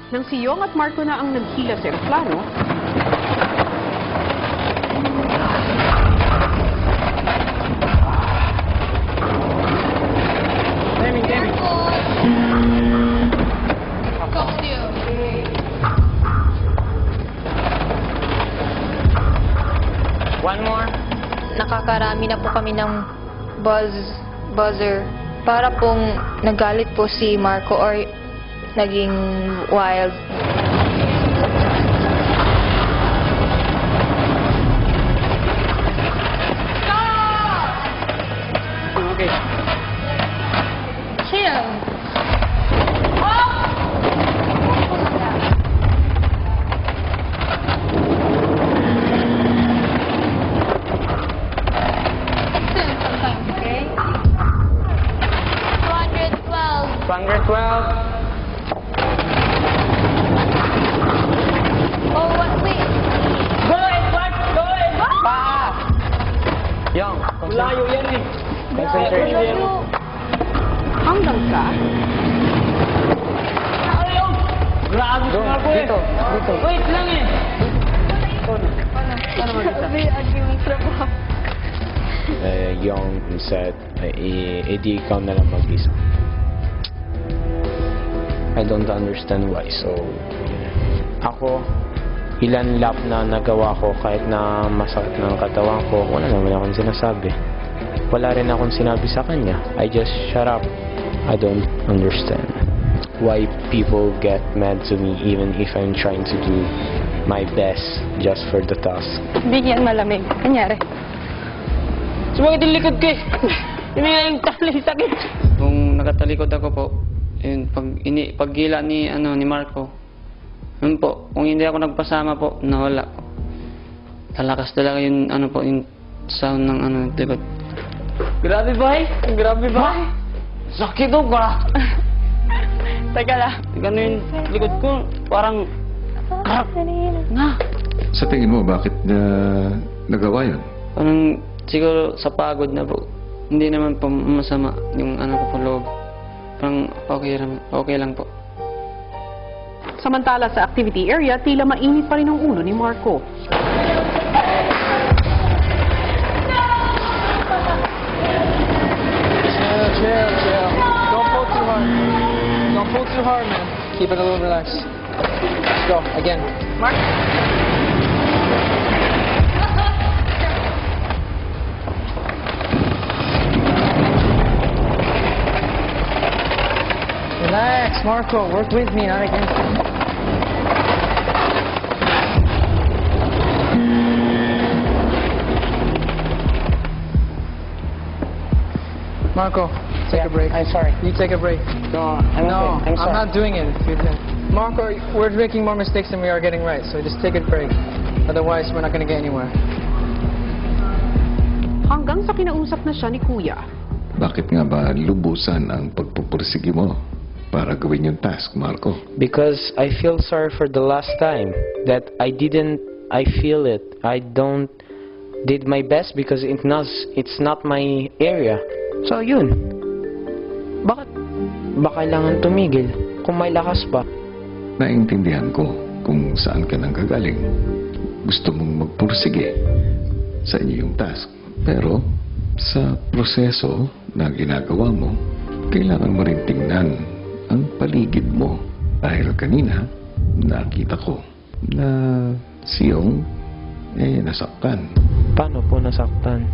Nang si Yong at Marco na ang naghila sa eroplano, One more. Nakakarami na po kami ng buzzer. Para pong nagalit po si Marco or naging wild. Okay. Chill. Okay? 212. 112. Oh, what? Wait. Go ahead, Mark! Go ahead! Pa! Yung, layo yan eh. Concentration. hanggang sa... Grabe ka nga po eh. Dito. Wait lang eh. Young said, edi ikaw na lang mag-isa. I don't understand why. So, ako, ilan lap na nagawa ko kahit na masakit ng katawan ko, wala naman akong sinasabi. Wala rin akong sinabi sa kanya. I just shut up. I don't understand why people get mad to me even if I'm trying to do my best just for the task. Bigyan malamig. Kanyari. Sumakit yung likod ko eh. Yun nga yung tali sakit. Kung nakatalikod ako po, yun, paggila ni Marco, yun po, kung hindi ako nagpasama po, nawala po. Lalakas talaga yung yung sound ng likod. Grabe ba eh? Grabe ba? Sakit o ba? Teka lang. Gano'n yung likod ko, parang karak na. Sa tingin mo, bakit nagawa yun? Parang siguro sa pagod na po. Hindi naman po masama yung ko po loob. Parang okay lang po. Samantala sa activity area, tila mainit pa rin ang ulo ni Marco. Chill. Don't pull too hard. Don't pull too hard, man. Keep it a little relaxed. Let's go. Again. Mark? Relax, Marco. Work with me, not against me. Marco, take a break. I'm sorry. You take a break. No, No, I'm sorry. I'm not doing it. Marco, we're making more mistakes than we are getting right, so just take a break. Otherwise, we're not going to get anywhere. Hanggang sa kinausap na siya ni Kuya. Bakit nga ba lubusan ang pagpupursige mo para gawin yung task, Marco? Because I feel sorry for the last time that I feel it. I don't did my best because it's not my area. So yun. Bakit ba kailangan tumigil kung may lakas pa? Naintindihan ko kung saan ka nang gagaling. Gusto mong magpursige sa inyong task. Pero sa proseso na ginagawa mo, kailangan mo rin tingnan ang paligid mo. Dahil kanina, nakita ko na siyong nasaktan. Paano po nasaktan?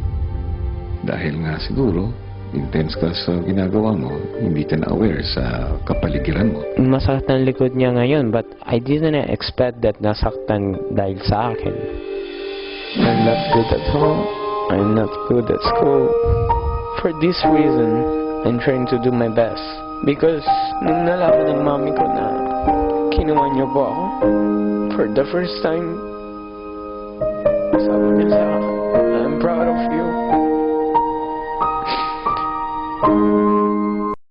Dahil nga siguro, intense ka sa ginagawa mo, hindi ka na aware sa kapaligiran mo. Masakit ang likod niya ngayon, but I didn't expect that nasaktan dahil sa akin. I'm not good at home. I'm not good at school. For this reason, I'm trying to do my best. Because nung nalaman ng mami ko na kinuha niyo po ako, for the first time, sabi niya sa akin, I'm proud of you.